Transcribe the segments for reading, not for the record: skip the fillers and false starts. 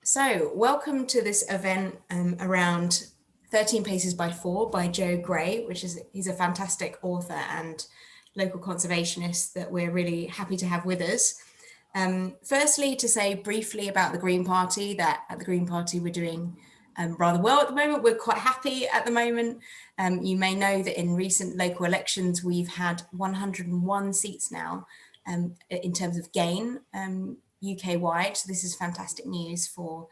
So welcome to this event around 13 Paces by 4 by Joe Gray, he's a fantastic author and local conservationist that we're really happy to have with us. Firstly, to say briefly about the Green Party, that at the Green Party we're doing rather well at the moment. We're quite happy at the moment. You may know that in recent local elections, we've had 101 seats now in terms of gain UK-wide. So this is fantastic news for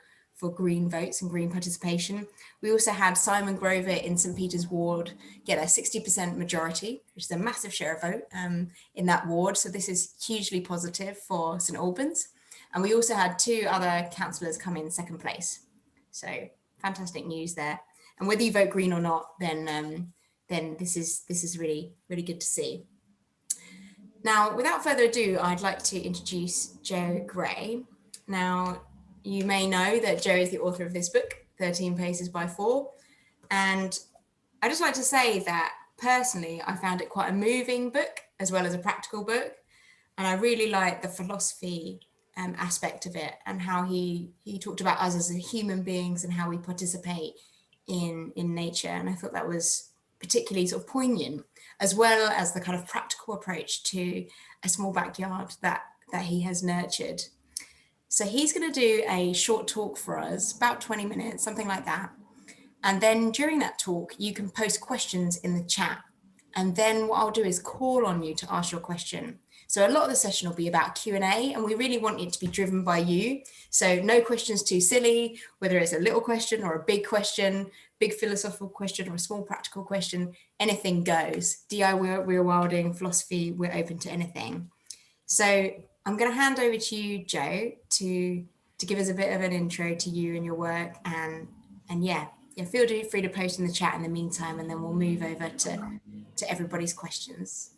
Green votes and Green participation. We also had Simon Grover in St Peter's ward get a 60% majority, which is a massive share of vote in that ward. So this is hugely positive for St Albans. And we also had two other councillors come in second place. So fantastic news there. And whether you vote Green or not, then this is really, really good to see. Now, without further ado, I'd like to introduce Joe Gray. Now, you may know that Joe is the author of this book, 13 Paces by 4. And I'd just like to say that personally, I found it quite a moving book as well as a practical book. And I really like the philosophy aspect of it and how he talked about us as human beings and how we participate in nature. And I thought that was particularly sort of poignant, as well as the kind of practical approach to a small backyard that he has nurtured. So he's going to do a short talk for us, about 20 minutes, something like that. And then during that talk, you can post questions in the chat. And then what I'll do is call on you to ask your question. So a lot of the session will be about Q&A, and we really want it to be driven by you. So no questions too silly, whether it's a little question or a big question, big philosophical question or a small practical question, anything goes. DIY, rewilding, philosophy, we're open to anything. So I'm going to hand over to you, Joe, to give us a bit of an intro to you and your work. And yeah, feel free to post in the chat in the meantime, and then we'll move over to everybody's questions.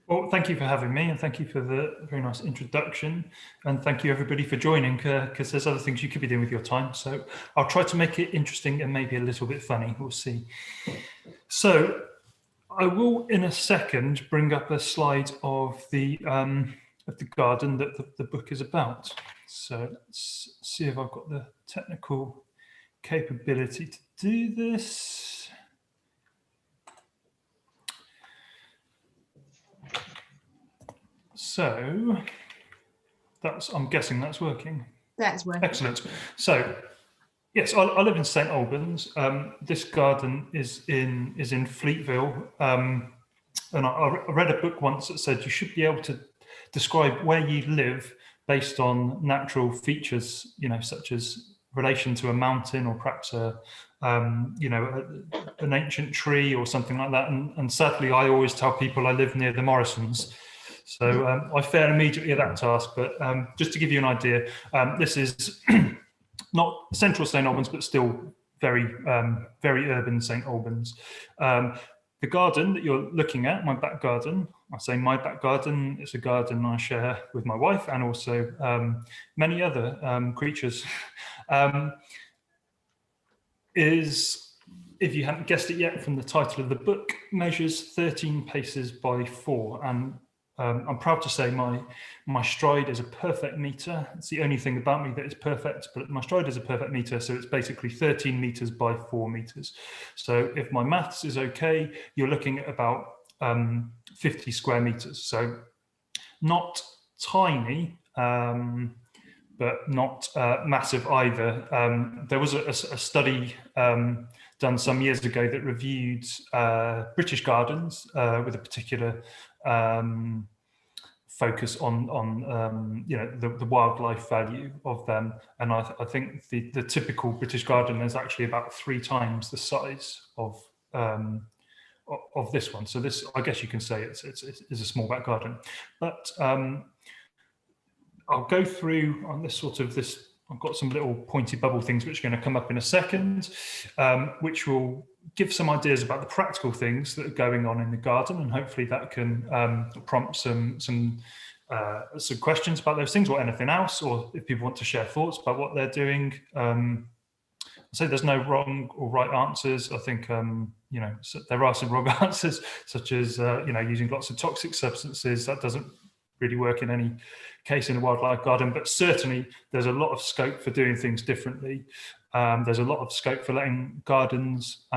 Well, thank you for having me, and thank you for the very nice introduction, and thank you everybody for joining, because there's other things you could be doing with your time. So I'll try to make it interesting and maybe a little bit funny. We'll see. So I will, in a second, bring up a slide of the garden that the book is about. So let's see if I've got the technical capability to do this. So I'm guessing that's working. That's working. Excellent. So yes, I live in St Albans. This garden is in Fleetville, and I read a book once that said you should be able to describe where you live based on natural features, such as relation to a mountain or perhaps an ancient tree or something like that. And sadly, I always tell people I live near the Morrisons. So I fail immediately at that task, but just to give you an idea, this is not central St Albans, but still very, very urban St Albans. The garden that you're looking at, my back garden, I say my back garden, it's a garden I share with my wife and also many other creatures, is, if you haven't guessed it yet from the title of the book, measures 13 paces by 4. And I'm proud to say my stride is a perfect meter. It's the only thing about me that is perfect, but my stride is a perfect meter. So it's basically 13 meters by 4 meters. So if my maths is okay, you're looking at about 50 square meters. So not tiny, but not massive either. There was a study done some years ago that reviewed British gardens with a particular focus on the wildlife value of them, and I think the typical British garden is actually about 3 times the size of this one. So this, I guess you can say, it's a small back garden, but I'll go through on this I've got some little pointy bubble things which are going to come up in a second, which will give some ideas about the practical things that are going on in the garden, and hopefully that can prompt some questions about those things or anything else, or if people want to share thoughts about what they're doing. So there's no wrong or right answers. I think there are some wrong answers, such as using lots of toxic substances. That doesn't really work in any case in a wildlife garden, but certainly there's a lot of scope for doing things differently. There's a lot of scope for letting gardens,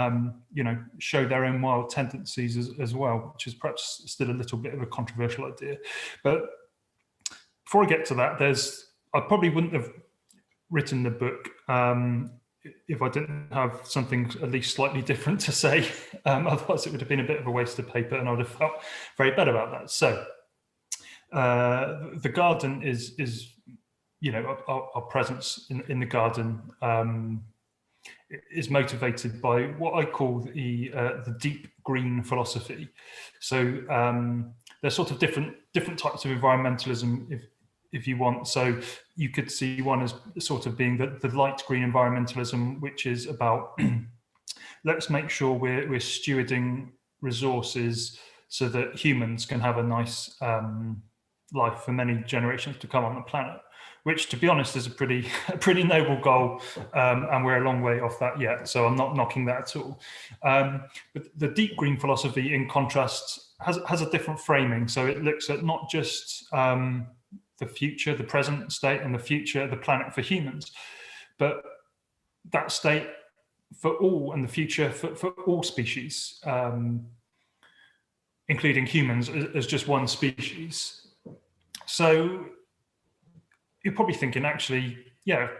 show their own wild tendencies as well, which is perhaps still a little bit of a controversial idea. But before I get to that, I probably wouldn't have written the book if I didn't have something at least slightly different to say. Otherwise, it would have been a bit of a waste of paper, and I would have felt very bad about that. So, the garden is our presence in the garden is motivated by what I call the deep green philosophy. So there's sort of different types of environmentalism, if you want. So you could see one as sort of being the light green environmentalism, which is about let's make sure we're stewarding resources so that humans can have a nice life for many generations to come on the planet, which, to be honest, is a pretty noble goal, and we're a long way off that yet. So I'm not knocking that at all. But the deep green philosophy, in contrast, has a different framing. So it looks at not just the future, the present state, and the future, the planet for humans, but that state for all, and the future for all species, including humans as just one species. So you're probably thinking, actually, if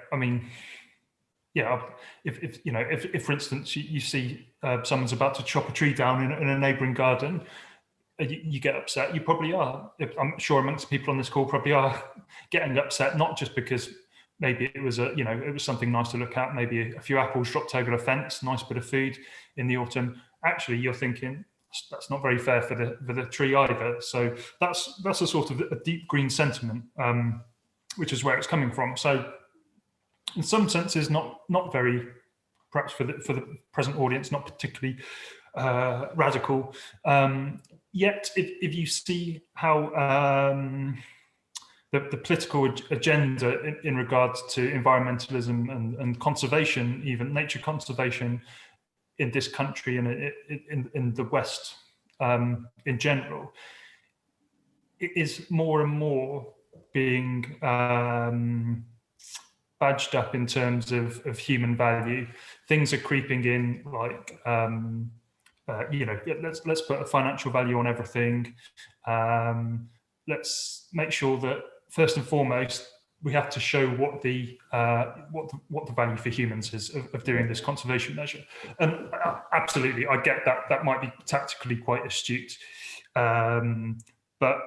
for instance you see someone's about to chop a tree down in a neighbouring garden, you get upset. You probably are. I'm sure amongst people on this call probably are getting upset, not just because maybe it was it was something nice to look at, maybe a few apples dropped over the fence, nice bit of food in the autumn. Actually, you're thinking, that's not very fair for the tree either. So that's a sort of a deep green sentiment, which is where it's coming from. So in some senses, not very, perhaps for the present audience, not particularly radical. Yet if you see how the political agenda in regards to environmentalism and conservation, even nature conservation, in this country and in the West in general, it is more and more being badged up in terms of human value. Things are creeping in, like let's put a financial value on everything. Let's make sure that first and foremost we have to show what the value for humans is of doing this conservation measure. And absolutely, I get that might be tactically quite astute, but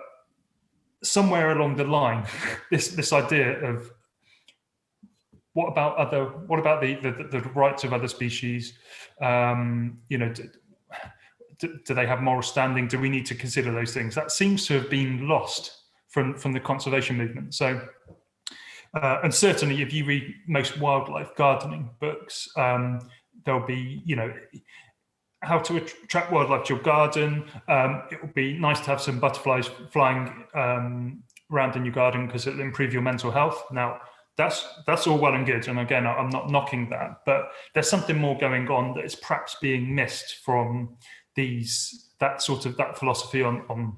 somewhere along the line, this idea of what about the rights of other species? Do they have moral standing? Do we need to consider those things? That seems to have been lost from the conservation movement. So. And certainly, if you read most wildlife gardening books, there'll be, how to attract wildlife to your garden. It would be nice to have some butterflies flying around in your garden because it'll improve your mental health. Now, that's all well and good, and again, I'm not knocking that, but there's something more going on that is perhaps being missed from that philosophy on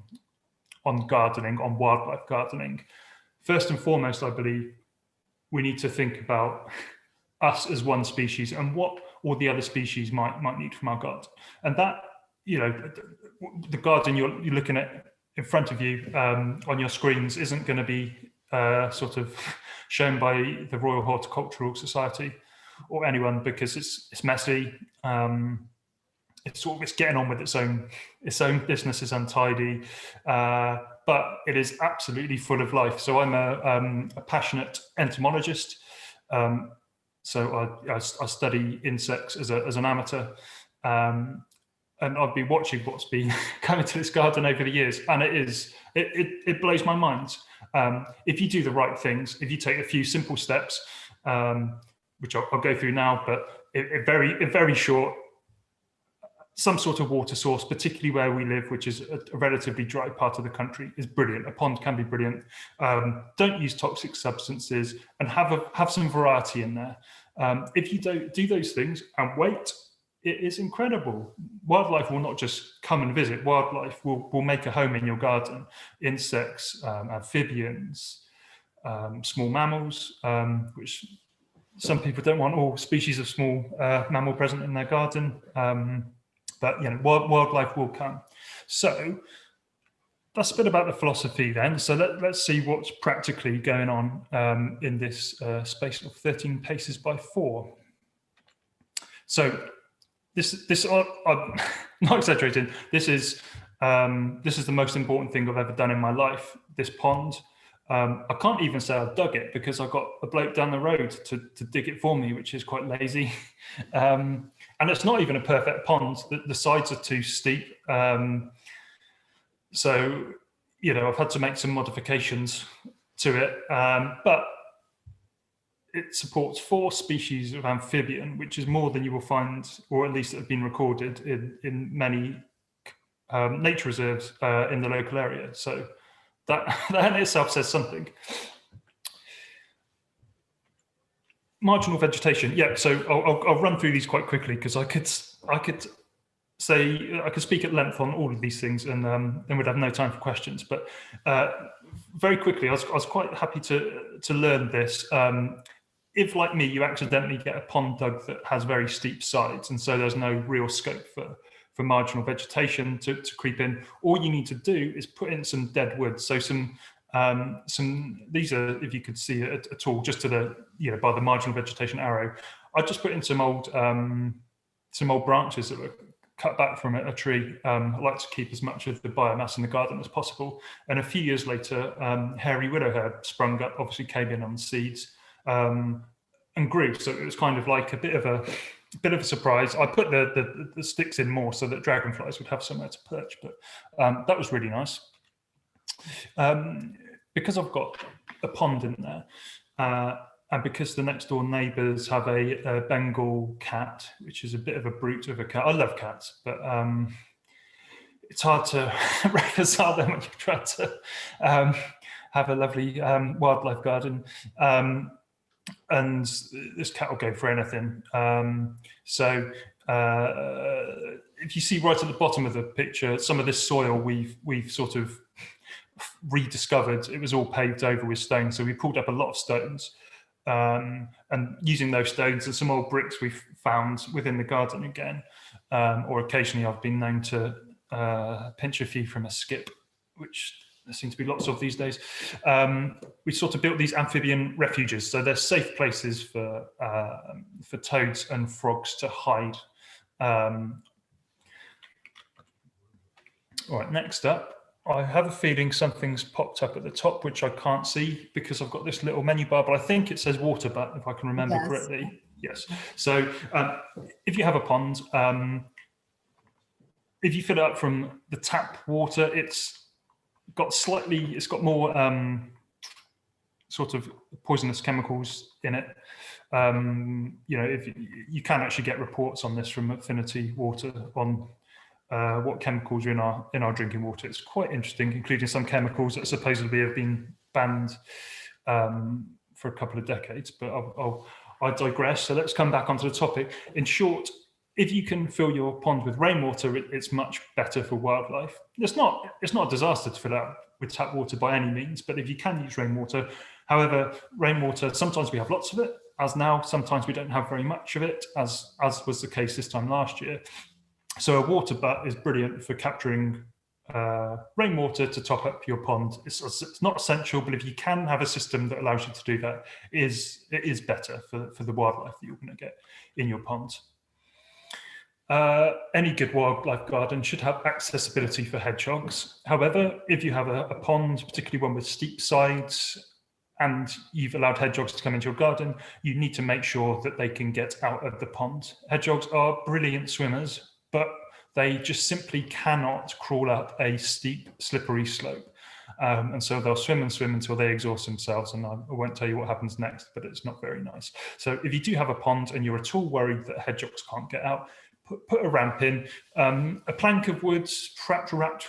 gardening, on wildlife gardening. First and foremost, I believe we need to think about us as one species and what all the other species might need from our garden. And that, the garden you're looking at in front of you on your screens isn't going to be sort of shown by the Royal Horticultural Society or anyone, because it's messy. It's getting on with its own business, is untidy, but it is absolutely full of life. So I'm a passionate entomologist. So I study insects as an amateur, and I've been watching what's been coming to this garden over the years, and it blows my mind. If you do the right things, if you take a few simple steps, which I'll go through now, but very short. Some sort of water source, particularly where we live, which is a relatively dry part of the country, is brilliant. A pond can be brilliant. Don't use toxic substances, and have some variety in there. If you don't do those things and wait, it is incredible. Wildlife will not just come and visit. Wildlife will make a home in your garden. Insects, amphibians, small mammals, which some people don't want all species of small mammal present in their garden. But wildlife will come. So that's a bit about the philosophy then. So let's see what's practically going on in this space of 13 paces by 4. So this I'm not exaggerating. This is the most important thing I've ever done in my life. This pond. I can't even say I dug it because I got a bloke down the road to dig it for me, which is quite lazy. And it's not even a perfect pond. The sides are too steep. So, I've had to make some modifications to it, but it supports 4 species of amphibian, which is more than you will find, or at least have been recorded in many nature reserves in the local area. So that in itself says something. Marginal vegetation. Yeah, so I'll run through these quite quickly because I could speak at length on all of these things, and then we'd have no time for questions. But very quickly, I was quite happy to learn this. If, like me, you accidentally get a pond dug that has very steep sides, and so there's no real scope for marginal vegetation to creep in, all you need to do is put in some dead wood. So some these are, if you could see it at all, just to the by the marginal vegetation arrow, I just put in some old branches that were cut back from a tree. I like to keep as much of the biomass in the garden as possible. And a few years later, hairy widow herb sprung up, obviously came in on seeds, and grew. So it was kind of like a bit of a surprise. I put the sticks in more so that dragonflies would have somewhere to perch, but that was really nice. Because I've got a pond in there, and because the next door neighbours have a Bengal cat, which is a bit of a brute of a cat. I love cats, but it's hard to reconcile them when you try to have a lovely wildlife garden. And this cat will go for anything. So if you see right at the bottom of the picture, some of this soil we've sort of rediscovered. It was all paved over with stones, so we pulled up a lot of stones, and using those stones and some old bricks we've found within the garden again, or occasionally I've been known to pinch a few from a skip, which there seem to be lots of these days. We sort of built these amphibian refuges, so they're safe places for toads and frogs to hide. All right, next up, I have a feeling something's popped up at the top, which I can't see because I've got this little menu bar, but I think it says water butt, if I can remember correctly. Yes. So if you have a pond, if you fill it up from the tap water, it's got more sort of poisonous chemicals in it. If you can actually get reports on this from Affinity Water on what chemicals are in our drinking water. It's quite interesting, including some chemicals that supposedly have been banned for a couple of decades. But I digress. So let's come back onto the topic. In short, if you can fill your pond with rainwater, it's much better for wildlife. It's not a disaster to fill out with tap water by any means, but if you can use rainwater, however, rainwater, sometimes we have lots of it, as now, sometimes we don't have very much of it, as was the case this time last year. So a water butt is brilliant for capturing rainwater to top up your pond. It's not essential, but if you can have a system that allows you to do that, it is better for the wildlife that you're going to get in your pond. Any good wildlife garden should have accessibility for hedgehogs. However, if you have a pond, particularly one with steep sides, and you've allowed hedgehogs to come into your garden, you need to make sure that they can get out of the pond. Hedgehogs are brilliant swimmers, but they just simply cannot crawl up a steep, slippery slope. And so they'll swim and swim until they exhaust themselves. And I won't tell you what happens next, but it's not very nice. So if you do have a pond and you're at all worried that hedgehogs can't get out, put a ramp in. A plank of wood wrapped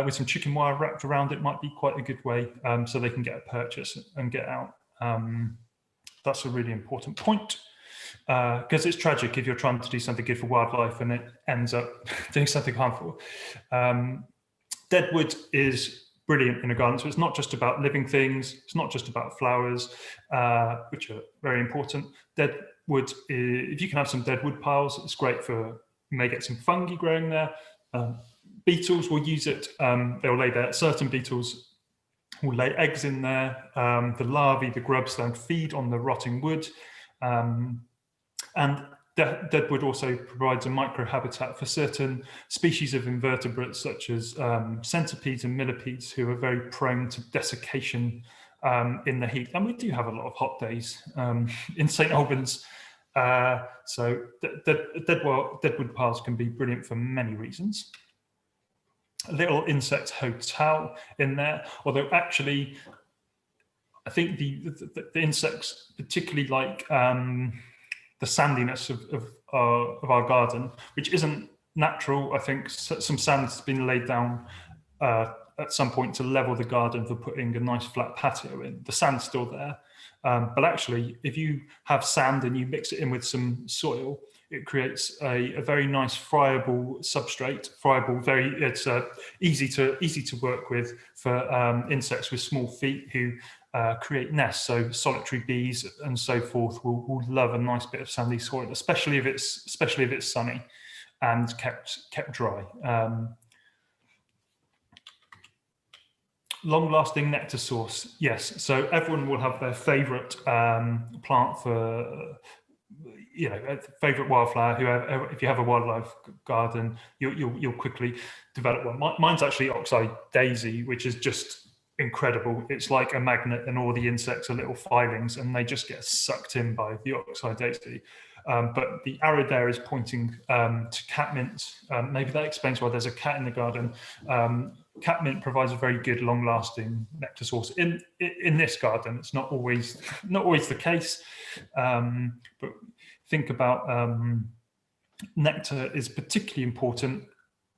with some chicken wire wrapped around it might be quite a good way, so they can get a purchase and get out. That's a really important point. because it's tragic if you're trying to do something good for wildlife and it ends up doing something harmful. Deadwood is brilliant in a garden. So it's not just about living things. It's not just about flowers, which are very important. Deadwood, if you can have some deadwood piles, it's great for, you may get some fungi growing there. Beetles will use it. They'll lay there. Certain beetles will lay eggs in there. The larvae, the grubs, then feed on the rotting wood. And deadwood also provides a microhabitat for certain species of invertebrates, such as centipedes and millipedes, who are very prone to desiccation in the heat. And we do have a lot of hot days in St Albans. So deadwood piles can be brilliant for many reasons. A little insect hotel in there, although actually I think the insects particularly like the sandiness of our garden, which isn't natural. I think some sand's been laid down at some point to level the garden for putting a nice flat patio in. The sand's still there, but actually if you have sand and you mix it in with some soil, it creates a very nice friable substrate. Friable, it's easy to work with for insects with small feet who create nests. So solitary bees and so forth will love a nice bit of sandy soil, especially if it's sunny and kept dry. Long-lasting nectar source, yes. So everyone will have their favourite plant for, favourite wildflower. Whoever, if you have a wildlife garden, you'll quickly develop one. Mine's actually oxeye daisy, which is just incredible. It's like a magnet, and all the insects are little filings, and they just get sucked in by the oxeye daisy. But the arrow there is pointing to catmint. Maybe that explains why there's a cat in the garden. Catmint provides a very good, long-lasting nectar source. In this garden, it's not always the case. But think about nectar is particularly important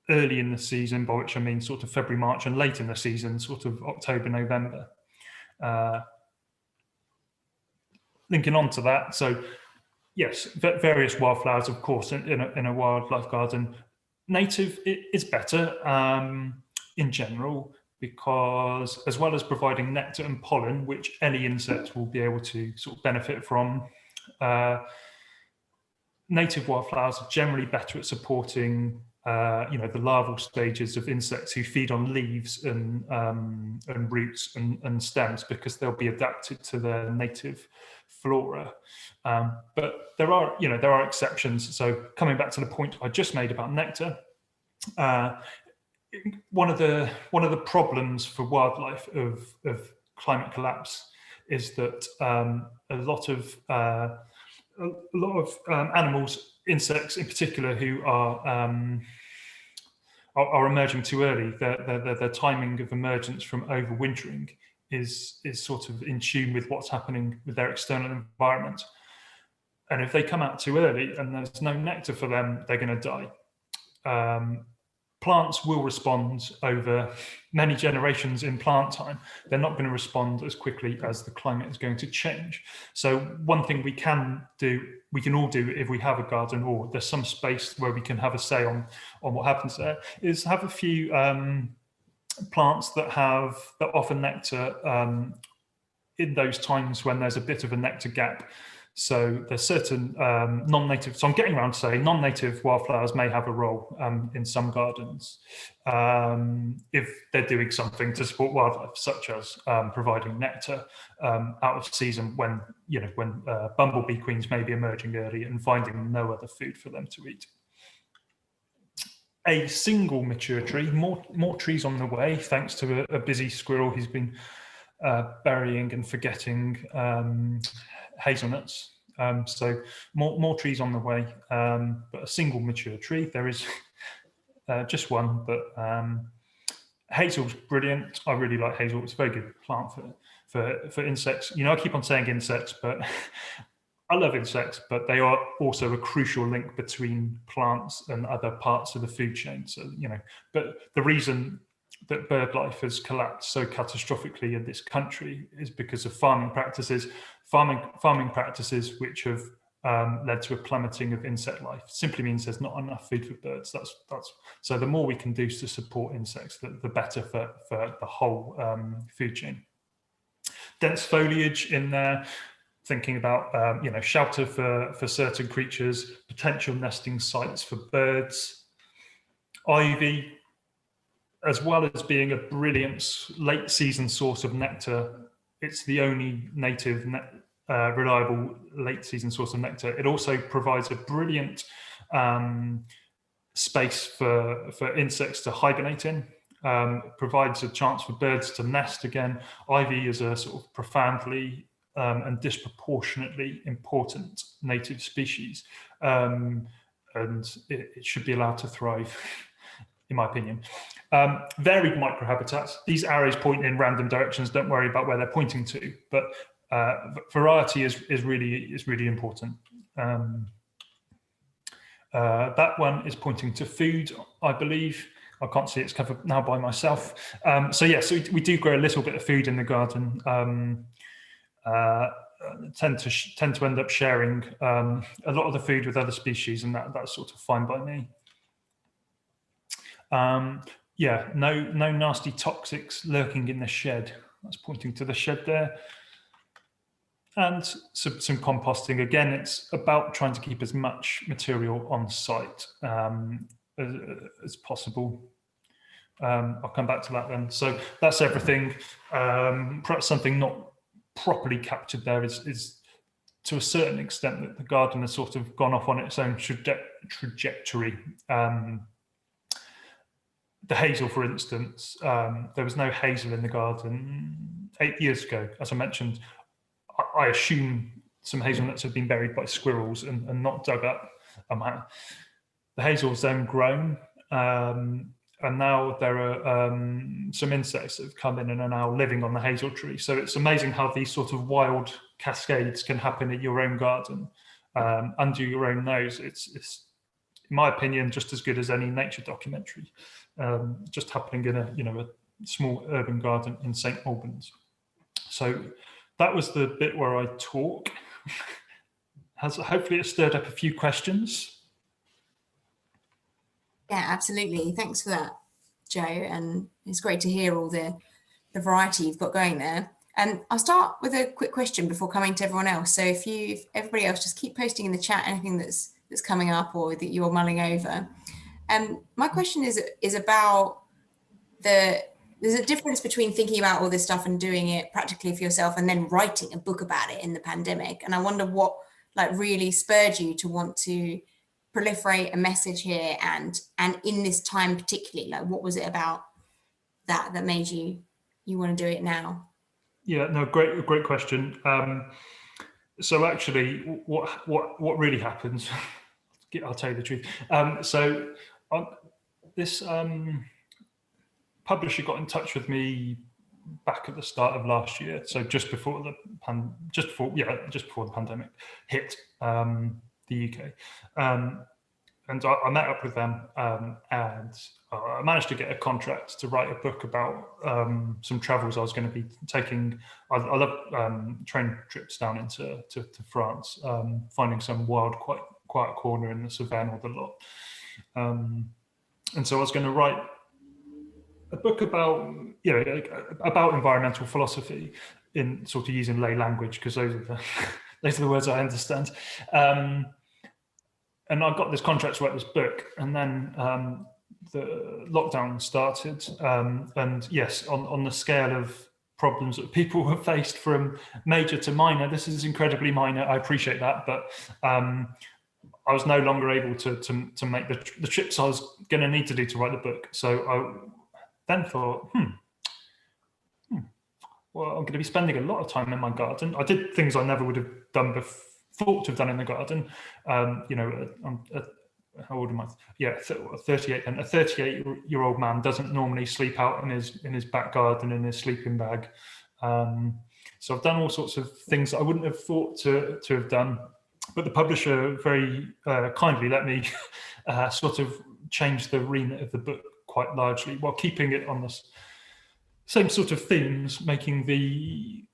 early in the season, by which I mean sort of February, March, and late in the season, sort of October, November. Linking on to that, so yes, various wildflowers, of course, in a wildlife garden. Native is better in general, because as well as providing nectar and pollen, which any insect will be able to sort of benefit from, native wildflowers are generally better at supporting the larval stages of insects who feed on leaves and roots and stems, because they'll be adapted to their native flora. But there are exceptions. So coming back to the point I just made about nectar, one of the problems for wildlife of climate collapse is that a lot of animals, insects in particular, who are emerging too early. Their timing of emergence from overwintering is sort of in tune with what's happening with their external environment. And if they come out too early and there's no nectar for them, they're going to die. Plants will respond over many generations in plant time. They're not going to respond as quickly as the climate is going to change. So one thing we can all do if we have a garden, or there's some space where we can have a say on what happens there, is have a few plants that offer nectar in those times when there's a bit of a nectar gap. So there's certain non-native, so I'm getting around to saying non-native wildflowers may have a role in some gardens if they're doing something to support wildlife, such as providing nectar out of season when bumblebee queens may be emerging early and finding no other food for them to eat. A single mature tree, more trees on the way, thanks to a busy squirrel who's been burying and forgetting hazelnuts. So more trees on the way, but a single mature tree. There is just one, but hazel's brilliant. I really like hazel. It's a very good plant for insects. I keep on saying insects, but I love insects, but they are also a crucial link between plants and other parts of the food chain. So, but the reason that bird life has collapsed so catastrophically in this country is because of farming practices which have led to a plummeting of insect life. Simply means there's not enough food for birds. That's so the more we can do to support insects, the better for the whole food chain. Dense foliage in there, thinking about shelter for certain creatures, potential nesting sites for birds. Ivy, as well as being a brilliant late season source of nectar, it's the only native reliable late season source of nectar. It also provides a brilliant space for insects to hibernate in. Provides a chance for birds to nest again. Ivy is a sort of profoundly and disproportionately important native species, and it should be allowed to thrive, in my opinion. Varied microhabitats. These arrows point in random directions. Don't worry about where they're pointing to, but variety is really important. That one is pointing to food, I believe. I can't see it's covered now by myself. So we do grow a little bit of food in the garden. Tend to end up sharing a lot of the food with other species, and that's sort of fine by me. No nasty toxics lurking in the shed. That's pointing to the shed there. And some composting. Again, it's about trying to keep as much material on site as possible. I'll come back to that then. So that's everything. Perhaps something not properly captured there is to a certain extent that the garden has sort of gone off on its own trajectory. The hazel, for instance, there was no hazel in the garden 8 years ago. As I mentioned, I assume some hazelnuts have been buried by squirrels and not dug up. The hazel's then grown, and now there are some insects that have come in and are now living on the hazel tree. So it's amazing how these sort of wild cascades can happen in your own garden, under your own nose. It's, in my opinion, just as good as any nature documentary, just happening in a small urban garden in St. Albans. So that was the bit where I talk. Hopefully it stirred up a few questions. Yeah, absolutely. Thanks for that, Joe. And it's great to hear all the variety you've got going there. And I'll start with a quick question before coming to everyone else. So if everybody else, just keep posting in the chat anything that's coming up or that you're mulling over. My question is about there's a difference between thinking about all this stuff and doing it practically for yourself and then writing a book about it in the pandemic. And I wonder what really spurred you to want to proliferate a message here and in this time particularly, what was it about that made you want to do it now? Yeah, no, great question. So actually, what really happens? I'll tell you the truth. This publisher got in touch with me back at the start of last year, so just before the pandemic hit the UK. And I met up with them, and I managed to get a contract to write a book about some travels I was going to be taking. I love train trips down into France, finding some wild, quiet corner in the Cevennes or the Lot. And so I was going to write a book about environmental philosophy in sort of using lay language, because those are the words I understand. And I got this contract to write this book, and then the lockdown started. And yes, on the scale of problems that people have faced from major to minor, this is incredibly minor. I appreciate that, but I was no longer able to make the trips I was going to need to do to write the book. So I then thought, well, I'm going to be spending a lot of time in my garden. I did things I never would have done thought to have done in the garden. How old am I? Yeah, 38. And a 38-year-old man doesn't normally sleep out in his back garden in his sleeping bag. So I've done all sorts of things that I wouldn't have thought to have done. But the publisher very kindly let me sort of change the remit of the book quite largely, while keeping it on the same sort of themes, making the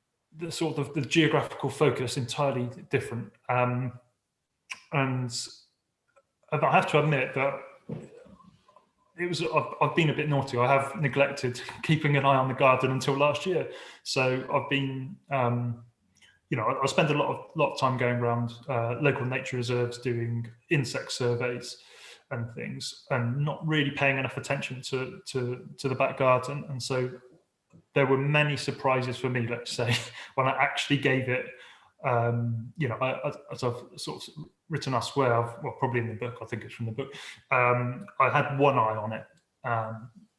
sort of the geographical focus entirely different. and I have to admit that I've been a bit naughty. I have neglected keeping an eye on the garden until last year. So I've been, I spend a lot of time going around local nature reserves doing insect surveys and things, and not really paying enough attention to the back garden. And so there were many surprises for me, let's say, when I actually gave it. As I've sort of written elsewhere, probably in the book, I think it's from the book, I had one eye on it.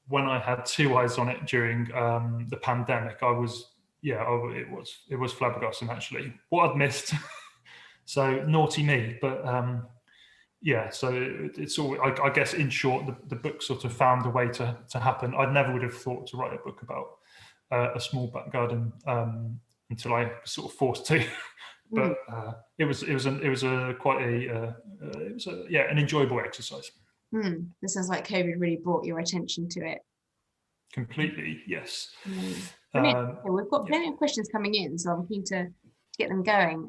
When I had two eyes on it during the pandemic, it was flabbergasting, actually, what I'd missed. So naughty me, but so it's all, I guess, in short, the book sort of found a way to happen. I never would have thought to write a book about a small back garden until I was sort of forced to. But it was an enjoyable exercise. This sounds like COVID really brought your attention to it. Completely, yes. We've got plenty of questions coming in, so I'm keen to get them going.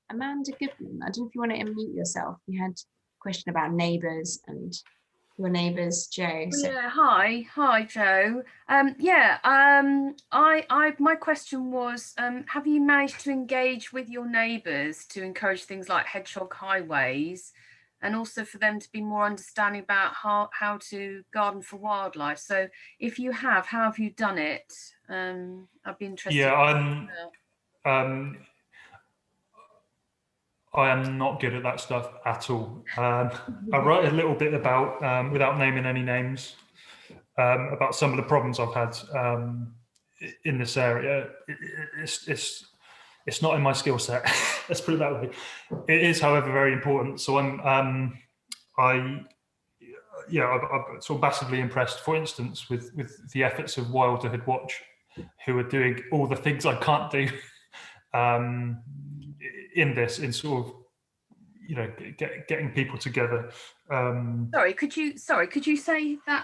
Amanda Goodman, I don't know if you want to unmute yourself. You had a question about neighbours and your neighbours, Joe. So. Yeah, hi Joe. My question was, have you managed to engage with your neighbours to encourage things like hedgehog highways, and also for them to be more understanding about how to garden for wildlife? So if you have, how have you done it? I'd be interested. Yeah, I am not good at that stuff at all. I write a little bit about, without naming any names, about some of the problems I've had in this area. It's not in my skill set. Let's put it that way. It is, however, very important. So I'm sort of massively impressed, for instance, with the efforts of Wilderhood Watch, who are doing all the things I can't do. In sort of, getting people together. Could you say that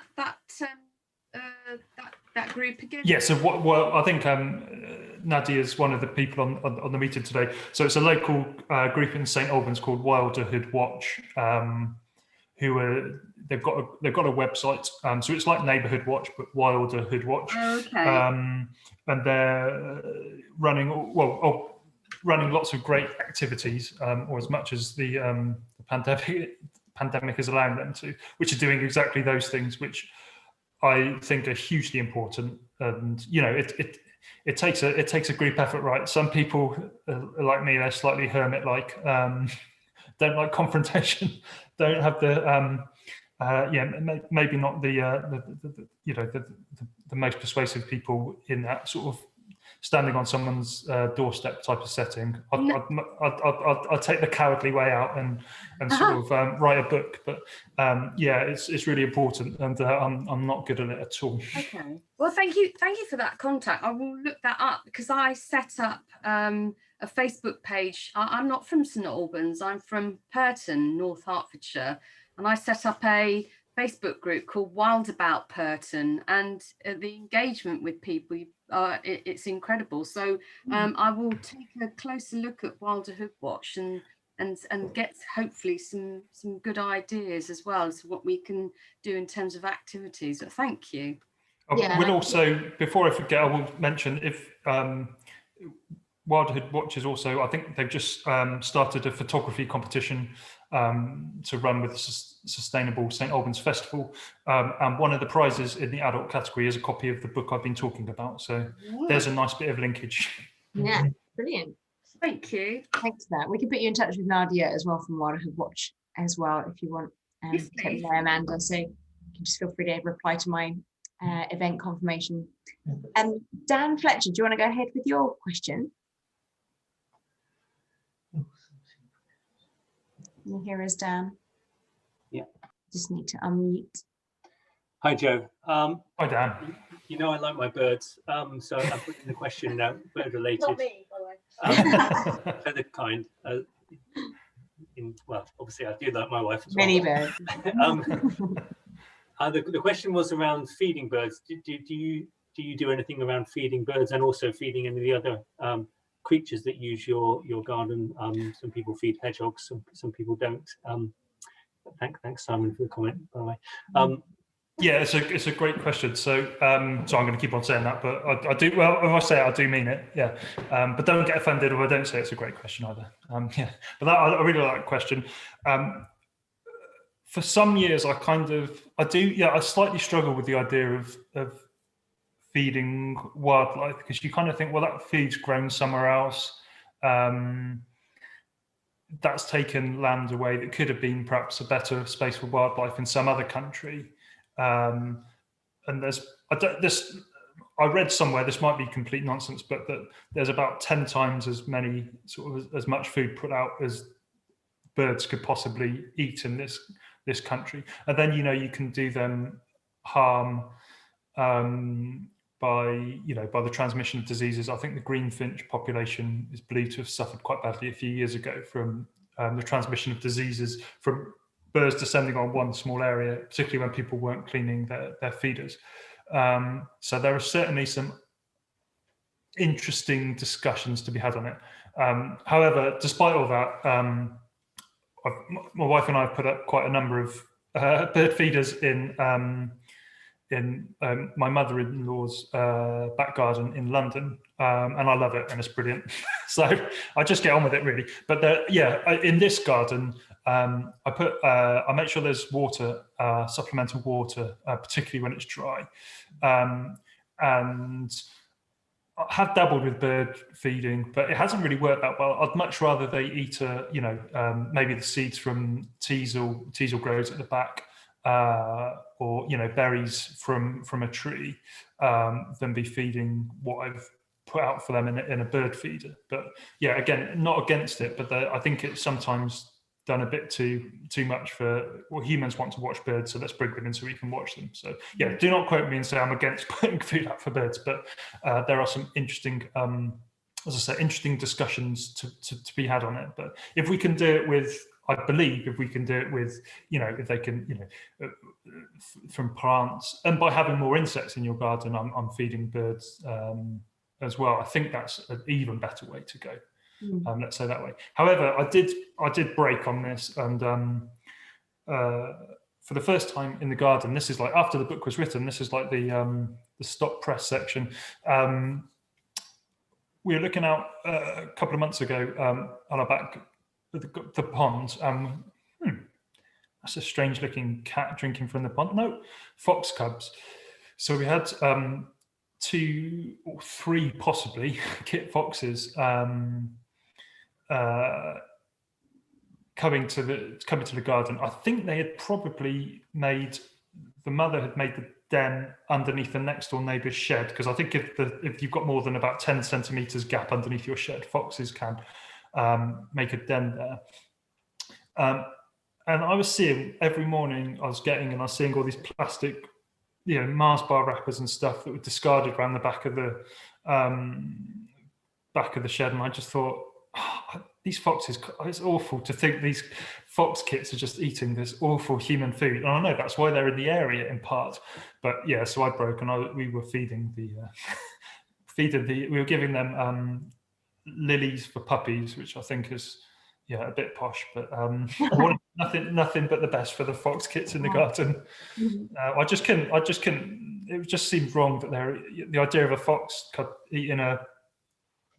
group again? Yeah. So I think Nadia is one of the people on the meeting today. So it's a local group in St Albans called Wilderhood Watch, they've got a website. So it's like Neighbourhood Watch, but Wilderhood Watch. Okay. And they're running lots of great activities, or as much as the pandemic is allowing them to, which are doing exactly those things, which I think are hugely important. And it takes a group effort, right? Some people like me, they're slightly hermit-like, don't like confrontation, don't have the maybe not the most persuasive people in that sort of standing on someone's doorstep type of setting. I'd take the cowardly way out and sort of write a book. But it's really important, and I'm not good at it at all. Okay. Well, thank you for that contact. I will look that up, because I set up a Facebook page. I'm not from St Albans. I'm from Purton, North Hertfordshire, and I set up a Facebook group called Wild About Purton, and the engagement with people, it's incredible. So I will take a closer look at Wilderhood Watch and get hopefully some good ideas as well as what we can do in terms of activities. But thank you. We'll also, before I forget, I will mention if Wilderhood Watch is also, I think they've just started a photography competition to run with the Sustainable St Albans Festival, and one of the prizes in the adult category is a copy of the book I've been talking about. So there's a nice bit of linkage. Yeah, brilliant. Thank you. Thanks for that. We can put you in touch with Nadia as well from Wilderhood Watch as well if you want. Yes, let me know, Amanda. So you can just feel free to reply to my event confirmation. Dan Fletcher, do you want to go ahead with your question? Can you hear us, Dan? Yeah. Just need to unmute. Hi, Joe. Hi, Dan. You know I like my birds, so I'm putting the question now, bird related. Not me, by the way. Feather kind. Obviously I do like my wife as Many well. birds. The question was around feeding birds. Do you do anything around feeding birds and also feeding any of the other creatures that use your garden. Some people feed hedgehogs, some people don't. Thanks, Simon, for the comment, by the way. Yeah, it's a great question. So I'm going to keep on saying that, but I do, well, if I say it, I do mean it. Yeah, but don't get offended if I don't say it's a great question either. Yeah, but I really like that question. For some years, I slightly struggle with the idea of feeding wildlife, because you kind of think, well, that food's grown somewhere else. That's taken land away that could have been perhaps a better space for wildlife in some other country. And I read somewhere, this might be complete nonsense, but that there's about 10 times as many, as much food put out as birds could possibly eat in this country. And then, you can do them harm by the transmission of diseases. I think the greenfinch population is believed to have suffered quite badly a few years ago from the transmission of diseases from birds descending on one small area, particularly when people weren't cleaning their feeders. So there are certainly some interesting discussions to be had on it. However, despite all that, my wife and I have put up quite a number of bird feeders in my mother-in-law's back garden in London, and I love it, and it's brilliant. So I just get on with it, really. But in this garden, I make sure there's water, supplemental water, particularly when it's dry, and I have dabbled with bird feeding, but it hasn't really worked that well. I'd much rather they eat maybe the seeds from teasel grows at the back, or berries from a tree, than be feeding what I've put out for them in a bird feeder. But yeah, again, not against it, but I think it's sometimes done a bit too much for, well, humans want to watch birds, so let's bring them in so we can watch them. So yeah, do not quote me and say I'm against putting food out for birds, but there are some interesting, as I say, interesting discussions to be had on it. But if we can do it with, I believe if we can do it with, if they can, from plants, and by having more insects in your garden, I'm feeding birds as well. I think that's an even better way to go. Let's say that way. However, I did break on this, and for the first time in the garden, this is like after the book was written. This is like the stop press section. We were looking out a couple of months ago on our back the pond. That's a strange looking cat drinking from the pond. No, fox cubs. So we had 2 or 3 possibly kit foxes coming to the garden. I think they had probably the mother had made the den underneath the next door neighbour's shed, because I think if you've got more than about 10 centimetres gap underneath your shed, foxes can make a den there. And I was seeing every morning I was seeing all these plastic, Mars bar wrappers and stuff that were discarded around the back of the shed, and I just thought, these foxes, it's awful to think these fox kits are just eating this awful human food. And I know that's why they're in the area in part, but yeah, so I broke, and we were feeding we were giving them lilies for puppies, which I think is a bit posh, but I wanted nothing but the best for the fox kits in the garden. I just couldn't. It just seemed wrong that the idea of a fox eating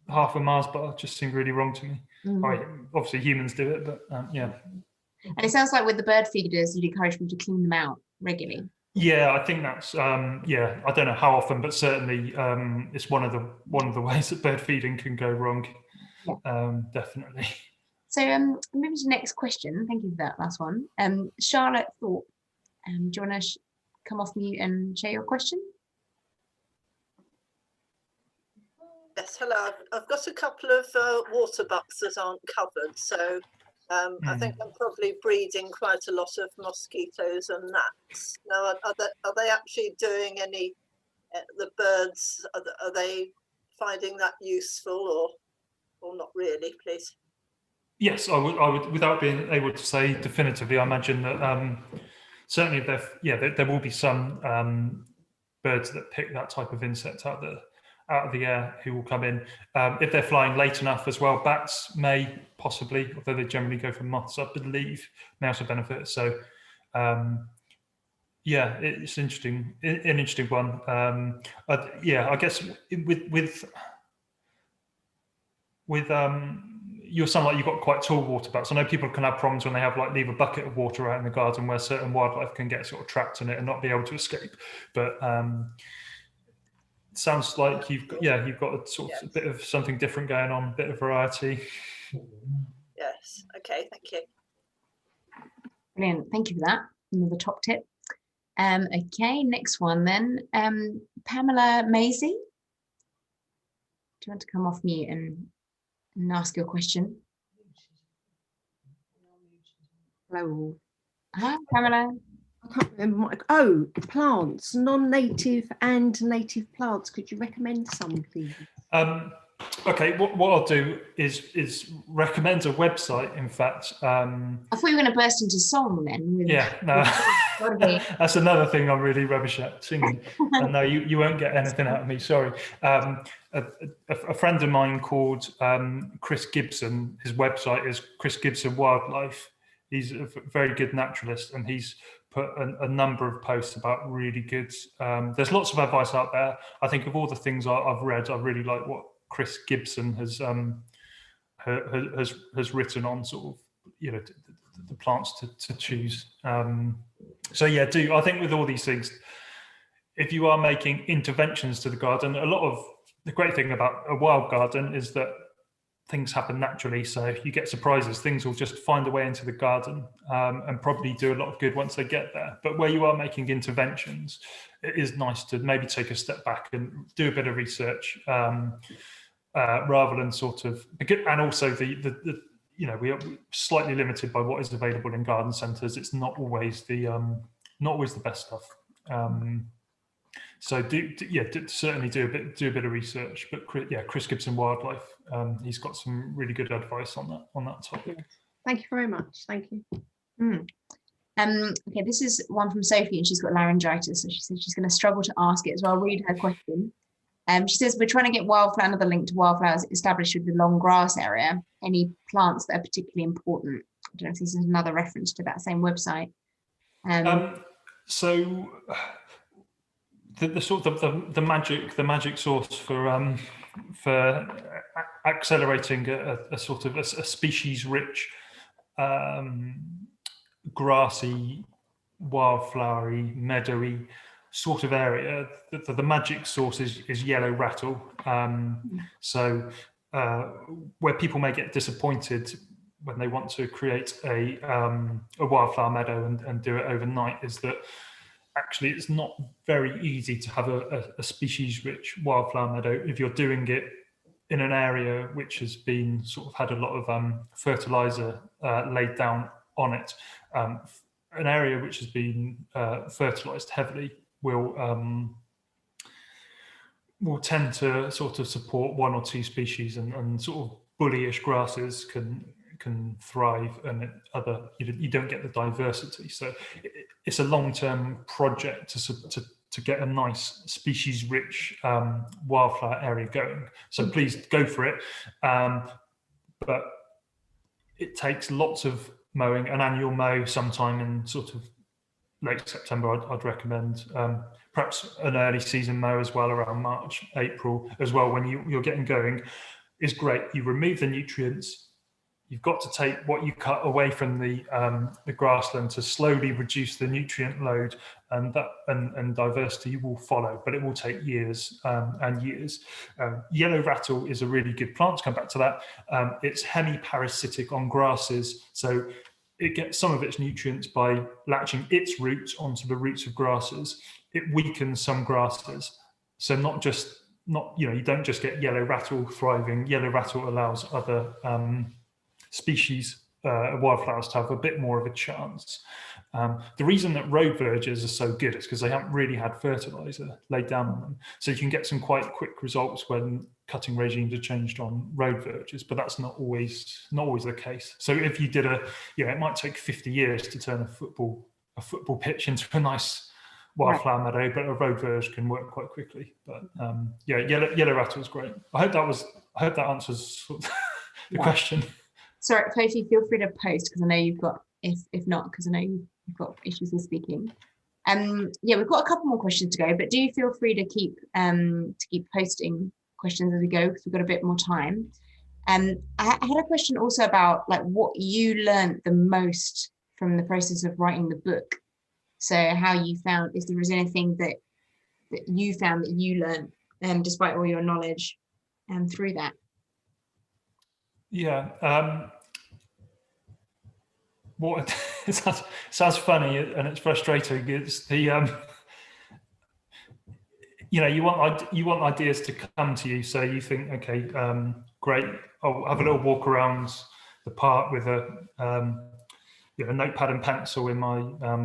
half a Mars bar just seemed really wrong to me. Obviously humans do it, but yeah. And it sounds like with the bird feeders, you'd encourage them to clean them out regularly. Yeah, I think that's I don't know how often, but certainly it's one of the ways that bird feeding can go wrong. Definitely. So moving to the next question. Thank you for that last one. Charlotte Thorpe, do you want to come off mute and share your question? Yes, hello. I've got a couple of water bucks that aren't covered, so I think I'm probably breeding quite a lot of mosquitoes and gnats. Now, are they actually doing any? The birds, are they finding that useful or not really? Please. Yes, I would, without being able to say definitively, I imagine that certainly there will be some birds that pick that type of insect out there. out of the air who will come in. If they're flying late enough as well, bats may possibly, although they generally go for moths, I believe, may also benefit. So yeah, it's interesting, an interesting one. Yeah, I guess with you sound like you've got quite tall water butts. I know people can have problems when they have like leave a bucket of water out in the garden where certain wildlife can get sort of trapped in it and not be able to escape. But it sounds like you've got a sort of a bit of something different going on, a bit of variety. Yes. Okay. Thank you. Brilliant. Thank you for that. Another top tip. Okay, next one then. Pamela Maisie, do you want to come off mute and ask your question? Hello. Hi, Pamela. I can't remember. Oh, plants, non-native and native plants. Could you recommend some, please? Okay, what I'll do is recommend a website. In fact, I thought you were going to burst into song then. Yeah, no, that's another thing I'm really rubbish at, singing. And no, you won't get anything out of me. Sorry. A friend of mine called Chris Gibson. His website is Chris Gibson Wildlife. He's a very good naturalist, and he's put a number of posts about really good. There's lots of advice out there. I think of all the things I've read, I really like what Chris Gibson has written on sort of, you know, the plants to choose. So yeah, I think with all these things, if you are making interventions to the garden, a lot of the great thing about a wild garden is that things happen naturally. So you get surprises. Things will just find a way into the garden and probably do a lot of good once they get there. But where you are making interventions, it is nice to maybe take a step back and do a bit of research rather than sort of, and also the you know, we are slightly limited by what is available in garden centres. It's not always the best stuff. So certainly do a bit of research. But Chris Gibson Wildlife, he's got some really good advice on that topic. Yes. Thank you very much. Thank you. Okay, this is one from Sophie, and she's got laryngitis, so she said she's going to struggle to ask it. So I'll read her question. She says, we're trying to get another link to wildflowers established with the long grass area. Any plants that are particularly important? I don't know if this is another reference to that same website. So the sort of the magic source for accelerating a sort of a species rich grassy, wildflowery, meadowy sort of area, the magic source is yellow rattle. So where people may get disappointed when they want to create a wildflower meadow and do it overnight is that actually it's not very easy to have a species rich wildflower meadow if you're doing it in an area which has been sort of had a lot of fertilizer laid down on it. An area which has been fertilized heavily will tend to sort of support one or two species, and sort of bullyish grasses can thrive, and you don't get the diversity. So it's a long-term project to get a nice species-rich wildflower area going. So please go for it, but it takes lots of mowing, an annual mow sometime in sort of late September. I'd recommend perhaps an early season mow as well, around March, April as well, when you're getting going, is great. You remove the nutrients. You've got to take what you cut away from the grassland to slowly reduce the nutrient load, and diversity will follow, but it will take years and years. Yellow rattle is a really good plant, to come back to that. It's hemiparasitic on grasses, so it gets some of its nutrients by latching its roots onto the roots of grasses. It weakens some grasses, so you don't just get yellow rattle thriving. Yellow rattle allows other species, wildflowers, to have a bit more of a chance. The reason that road verges are so good is because they haven't really had fertilizer laid down on them. So you can get some quite quick results when cutting regimes are changed on road verges, but that's not always the case. So if you did it might take 50 years to turn a football pitch into a nice wildflower meadow, but a road verge can work quite quickly. But yeah, yellow rattle is great. I hope that answers the question. Sorry, Kofi, feel free to post, because I know you've got, if not, because I know you've got issues with speaking. Yeah, we've got a couple more questions to go, but do feel free to keep posting questions as we go, because we've got a bit more time. I had a question also about like what you learned the most from the process of writing the book. So how you found, if there was anything that you found that you learned, despite all your knowledge, through that. Yeah. What it sounds funny and it's frustrating. It's the you want ideas to come to you, so you think, okay, great, I'll have a little walk around the park with a notepad and pencil in my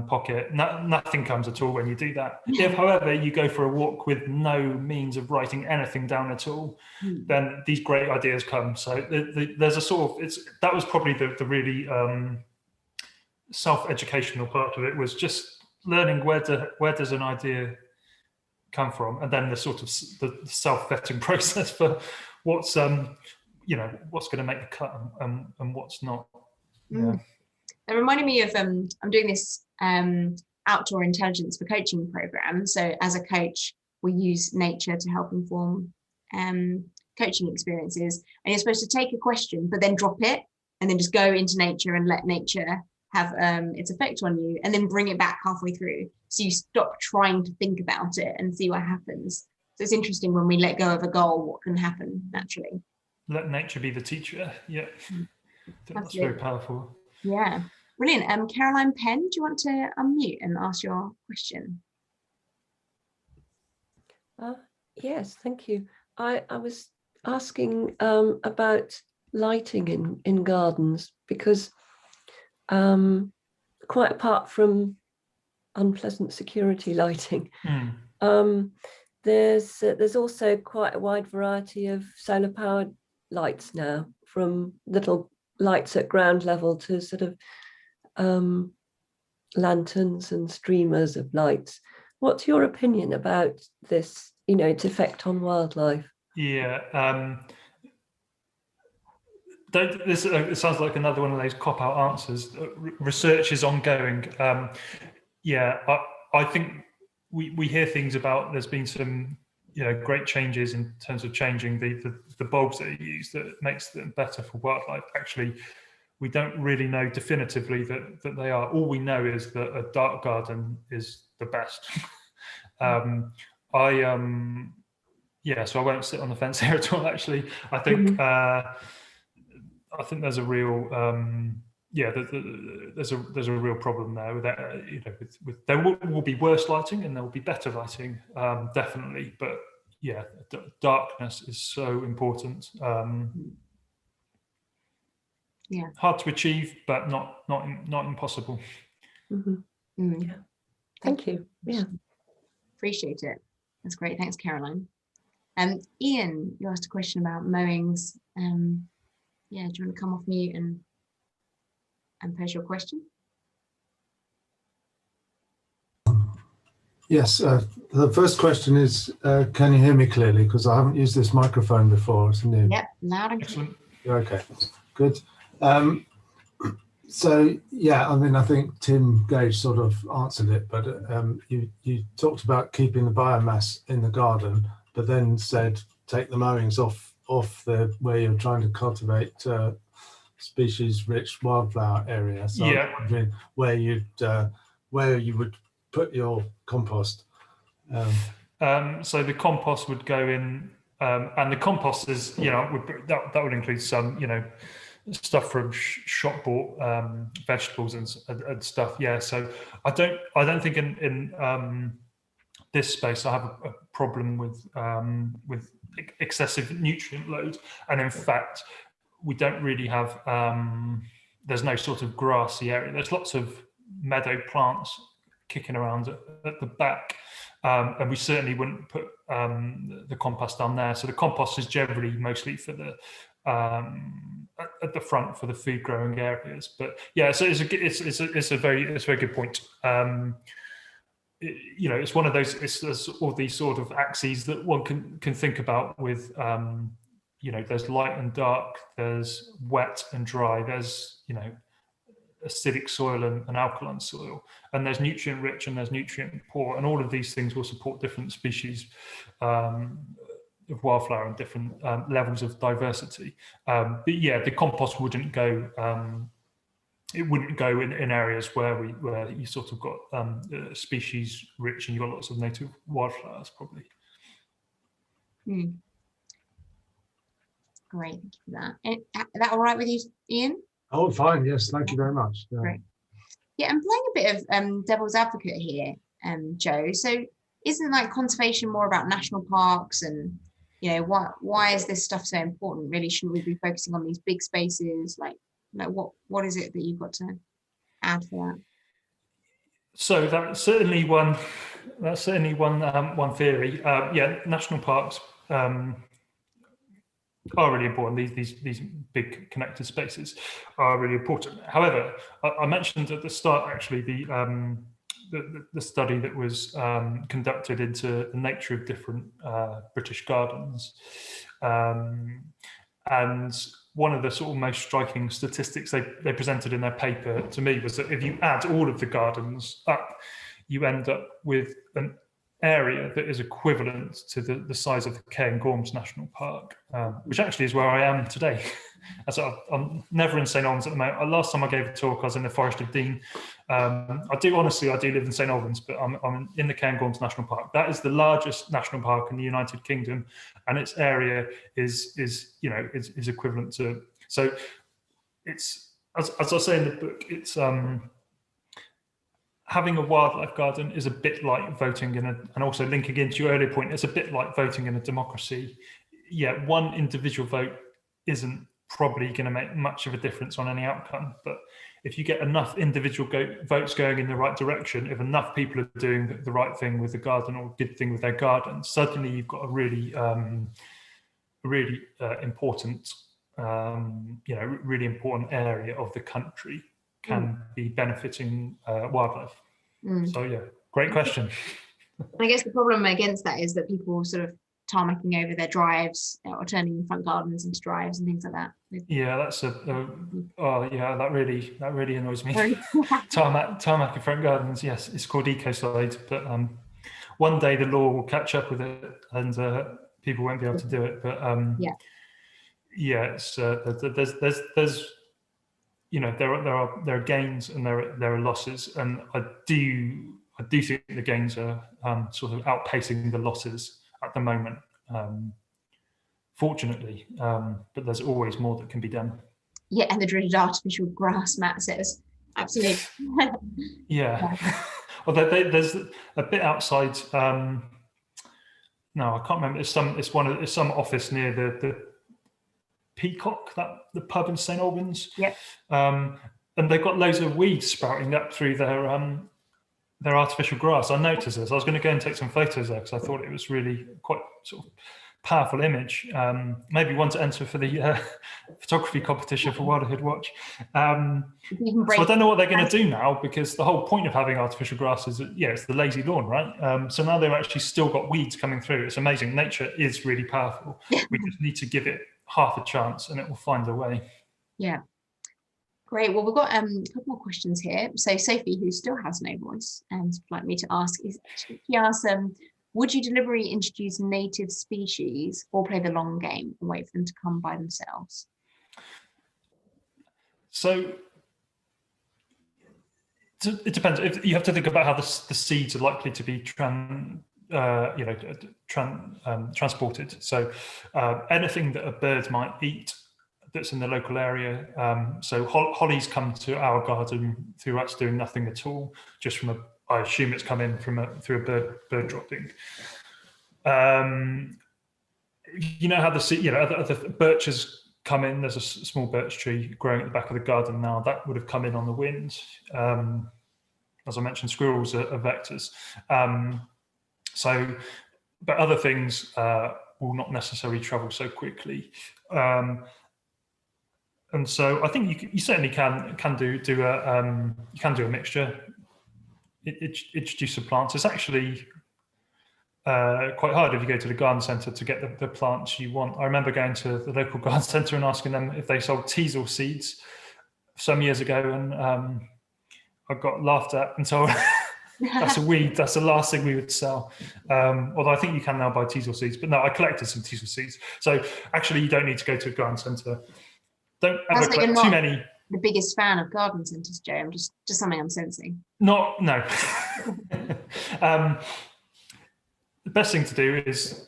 pocket. Nothing comes at all when you do that. If, however, you go for a walk with no means of writing anything down at all, then these great ideas come. So there's a sort of, that was probably the really self-educational part of it, was just learning where does an idea come from, and then the sort of the self-vetting process for what's what's going to make the cut and what's not. Yeah. It reminded me of I'm doing this outdoor intelligence for coaching program. So as a coach, we use nature to help inform coaching experiences, and you're supposed to take a question but then drop it and then just go into nature and let nature have its effect on you, and then bring it back halfway through, so you stop trying to think about it and see what happens. So it's interesting, when we let go of a goal, what can happen naturally. Let nature be the teacher. Yeah, I think that's very powerful. Yeah, brilliant. Caroline Penn, do you want to unmute and ask your question? Yes, thank you. I was asking about lighting in gardens, because quite apart from unpleasant security lighting, there's also quite a wide variety of solar powered lights now, from little lights at ground level to sort of lanterns and streamers of lights. What's your opinion about this, its effect on wildlife? Yeah, it sounds like another one of those cop-out answers. Research is ongoing. Yeah, I think we hear things about there's been some great changes in terms of changing the bulbs that are used that makes them better for wildlife. Actually, we don't really know definitively that they are. All we know is that a dark garden is the best. Yeah, so I won't sit on the fence here at all. Actually, I think I think there's a real there's a real problem there with that. With there will be worse lighting and there will be better lighting, definitely. But yeah, darkness is so important. Yeah, hard to achieve, but not impossible. Yeah. Thank you. Yeah, appreciate it. That's great. Thanks, Caroline. Ian, you asked a question about mowings. Yeah, do you want to come off mute and pose your question? Yes, the first question is, can you hear me clearly? Because I haven't used this microphone before. It's new. Yep, loud and clear. Okay, good. So yeah, I mean, I think Tim Gage sort of answered it, but you talked about keeping the biomass in the garden, but then said take the mowings off the where you're trying to cultivate species-rich wildflower area. So yeah, I'm wondering where you would put your compost. So the compost would go in, and the compost is that would include some stuff from shop bought vegetables and stuff. Yeah, so I don't think in this space I have a problem with excessive nutrient load, and in fact we don't really have there's no sort of grassy area. There's lots of meadow plants kicking around at the back, and we certainly wouldn't put the compost down there. So the compost is generally mostly for the at the front for the food growing areas. But yeah, so it's a very good point. it's one of those, it's all these sort of axes that one can think about with, there's light and dark, there's wet and dry, there's, acidic soil and alkaline soil, and there's nutrient rich and there's nutrient poor, and all of these things will support different species of wildflower and different levels of diversity. But yeah, the compost wouldn't go. It wouldn't go in areas where you sort of got species rich and you've got lots of native wildflowers, probably. Great, thank you for that. And is that all right with you, Ian? Oh, fine. Yes, thank you very much. Yeah. Great. Yeah, I'm playing a bit of devil's advocate here, Joe. So isn't like conservation more about national parks and, why is this stuff so important? Really, shouldn't we be focusing on these big spaces? Like what is it that you've got to add for that? So that's certainly one theory. Yeah, national parks are really important. These big connected spaces are really important. However, I mentioned at the start actually the study that was conducted into the nature of different British gardens, and one of the sort of most striking statistics they presented in their paper to me was that if you add all of the gardens up, you end up with an area that is equivalent to the size of the Cairngorms National Park, which actually is where I am today. I'm never in St Albans at the moment. Last time I gave a talk, I was in the Forest of Dean. I do live in St Albans, but I'm in the Cairngorms National Park. That is the largest national park in the United Kingdom, and its area is equivalent to. So it's as I say in the book, it's having a wildlife garden is a bit like voting and also linking into your earlier point, it's a bit like voting in a democracy. Yeah, one individual vote isn't probably going to make much of a difference on any outcome, but if you get enough individual votes going in the right direction, if enough people are doing the right thing with the garden or good thing with their garden, suddenly you've got a really important really important area of the country can be benefiting wildlife. So yeah, great question. I guess the problem against that is that people sort of tarmacking over their drives or turning front gardens into drives and things like that. Yeah, that's that really annoys me. Tarmac in front gardens, yes, it's called ecocide, but one day the law will catch up with it and people won't be able to do it. But it's there's there are gains and there are losses, and I do think the gains are sort of outpacing the losses at the moment, fortunately, but there's always more that can be done. Yeah, and the dreaded artificial grass, Matt says. Absolutely. Yeah. Well, there's a bit outside. No, I can't remember. It's some office near the Peacock, the pub in St Albans. Yeah. And they've got loads of weeds sprouting up through their artificial grass. I noticed this. I was going to go and take some photos there because I thought it was really quite sort of powerful image. Maybe one to enter for the photography competition for Wilderhood Watch. So I don't know what they're going to do now, because the whole point of having artificial grass is that, it's the lazy lawn, right? So now they've actually still got weeds coming through. It's amazing. Nature is really powerful. We just need to give it half a chance and it will find a way. Yeah. Great. Well, we've got a couple more questions here. So Sophie, who still has no voice and would like me to ask, she asks, would you deliberately introduce native species or play the long game and wait for them to come by themselves? So it depends. If you have to think about how the seeds are likely to be transported. So anything that a bird might eat that's in the local area. So hollies come to our garden through us doing nothing at all, just from I assume it's come in through a bird dropping. You know how the birches come in. There's a small birch tree growing at the back of the garden now that would have come in on the wind. As I mentioned, squirrels are vectors. But other things will not necessarily travel so quickly. And so I think you certainly can do a mixture. introduce the plants. It's actually quite hard if you go to the garden centre to get the plants you want. I remember going to the local garden centre and asking them if they sold teasel seeds some years ago, and I got laughed at and told that's a weed, that's the last thing we would sell. Although I think you can now buy teasel seeds, but no, I collected some teasel seeds. So actually you don't need to go to a garden centre. Don't ever collect too many. The biggest fan of garden centres, Joe. I'm just something I'm sensing. No. The best thing to do is,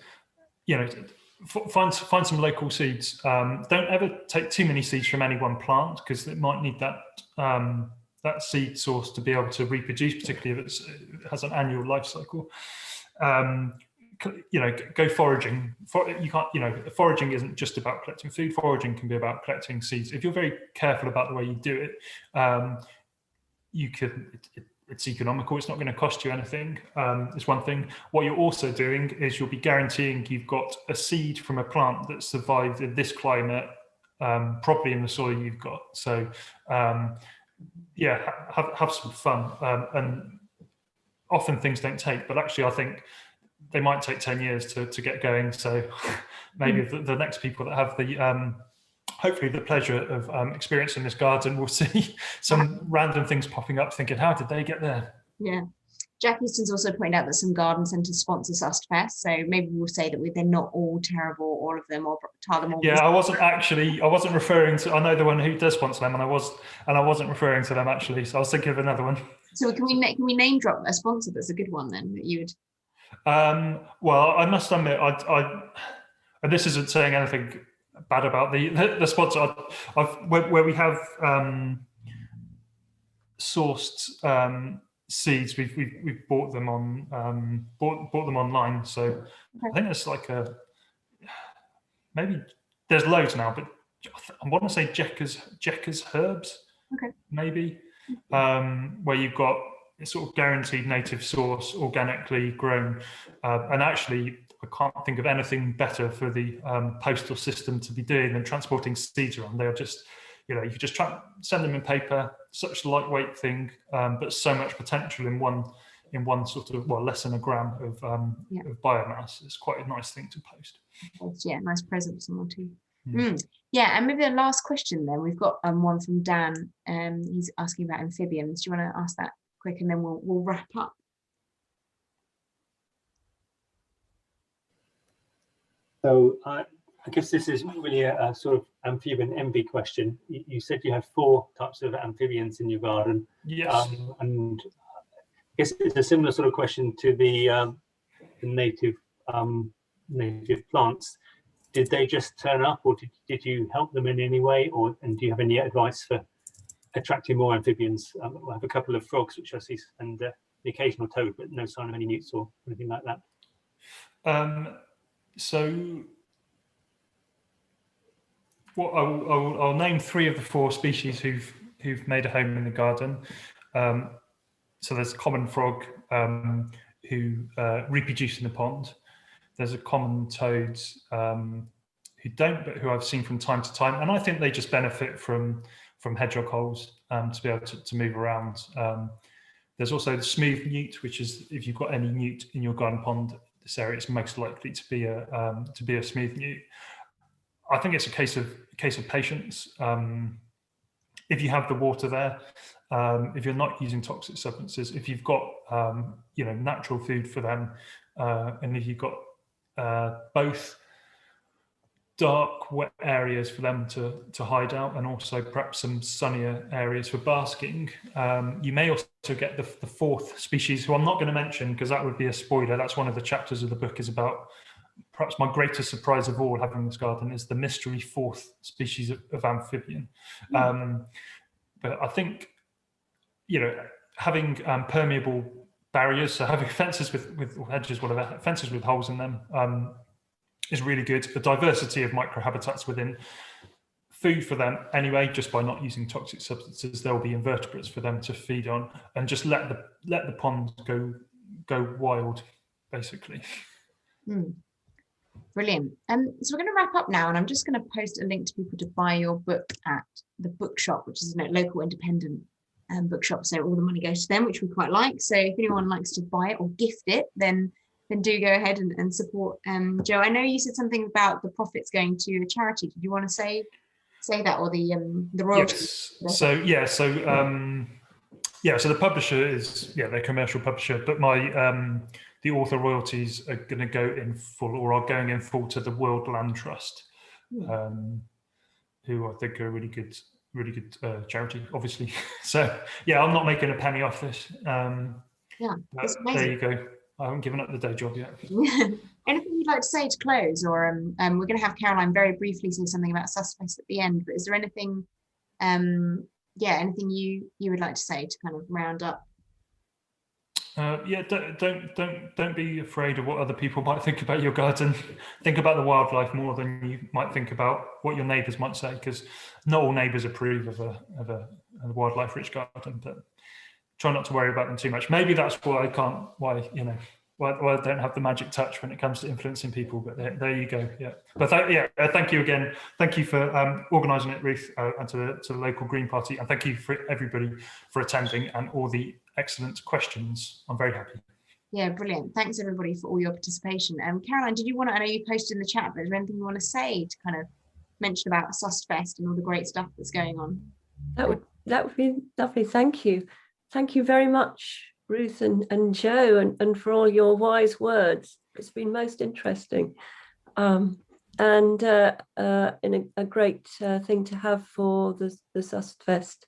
find some local seeds. Don't ever take too many seeds from any one plant, because it might need that seed source to be able to reproduce, particularly if it has an annual life cycle. Go foraging. Foraging isn't just about collecting food. Foraging can be about collecting seeds. If you're very careful about the way you do it, it's economical. It's not going to cost you anything. It's one thing. What you're also doing is you'll be guaranteeing you've got a seed from a plant that survived in this climate, probably in the soil you've got. So have some fun. And often things don't take, but actually I think they might take 10 years to get going. So maybe the next people that have the hopefully the pleasure of experiencing this garden will see some random things popping up, thinking, how did they get there? Yeah. Jack Easton's also pointed out that some garden centres sponsor SustFest, so maybe we'll say that they're not all terrible, all of them, or tar them all. Yeah, I wasn't referring to, I know the one who does sponsor them, and I wasn't referring to them actually, so I was thinking of another one. So can we name drop a sponsor that's a good one then, that you would? Well, I must admit, and this isn't saying anything bad about the sponsor. Where we have sourced seeds, we've bought them on bought them online. So okay. I think it's like maybe there's loads now, but I want to say Jecker's Herbs. Okay. Maybe where you've got a sort of guaranteed native source, organically grown, and actually I can't think of anything better for the postal system to be doing than transporting seeds around. They're just, you can just send them in paper, such a lightweight thing, but so much potential in one sort of, less than a gram of biomass. It's quite a nice thing to post. Yeah, nice present for someone too. Yeah, and maybe the last question then, we've got one from Dan. He's asking about amphibians. Do you want to ask that quick, and then we'll wrap up? So I guess this is really a sort of amphibian envy question. You said you have 4 types of amphibians in your garden. Yes. And I guess it's a similar sort of question to the native plants. Did they just turn up, or did you help them in any way, and do you have any advice for attracting more amphibians? I have a couple of frogs which I see, and the occasional toad, but no sign of any newts or anything like that. So I'll name 3 of the 4 species who've made a home in the garden. So there's a common frog who reproduce in the pond. There's a common toad who don't, but who I've seen from time to time, and I think they just benefit from hedgehog holes to be able to move around. There's also the smooth newt, which is, if you've got any newt in your garden pond, this area, it's most likely to be a smooth newt. I think it's a case of patience. If you have the water there, if you're not using toxic substances, if you've got natural food for them, and if you've got both dark, wet areas for them to hide out, and also perhaps some sunnier areas for basking. You may also get the 4th species, who I'm not going to mention because that would be a spoiler. That's one of the chapters of the book, is about perhaps my greatest surprise of all having this garden, is the mystery 4th species of amphibian. But I think, having permeable barriers, so having fences with hedges, whatever, fences with holes in them, is really good. The diversity of microhabitats within food for them anyway, just by not using toxic substances, there will be invertebrates for them to feed on, and just let the pond go wild, basically. Brilliant. So we're going to wrap up now, and I'm just going to post a link to people to buy your book at the bookshop, which is a local independent bookshop, so all the money goes to them, which we quite like. So if anyone likes to buy it or gift it, then do go ahead and support Joe. I know you said something about the profits going to a charity. Did you want to say that, or the royalties? Yes. So so the publisher is their commercial publisher, but my the author royalties are going to go in full, or are going in full, to the World Land Trust, who I think are a really good charity, obviously. So yeah, I'm not making a penny off this. That's amazing. There you go. I haven't given up the day job yet. Anything you'd like to say to close, or we're going to have Caroline very briefly say something about Susfest at the end, but is there anything anything you would like to say to kind of round up? Don't be afraid of what other people might think about your garden. Think about the wildlife more than you might think about what your neighbours might say, because not all neighbours approve of a wildlife rich garden, but try not to worry about them too much. Maybe that's why I don't have the magic touch when it comes to influencing people, but there you go. But thank you again. Thank you for organising it, Ruth, and to the local Green Party, and thank you for everybody for attending and all the excellent questions. I'm very happy. Yeah, brilliant. Thanks everybody for all your participation. Caroline, did you want to, I know you posted in the chat, but is there anything you want to say to kind of mention about Susfest and all the great stuff that's going on? That would be lovely. Thank you. Thank you very much, Ruth and Joe, and for all your wise words. It's been most interesting, and a great thing to have for the Susfest.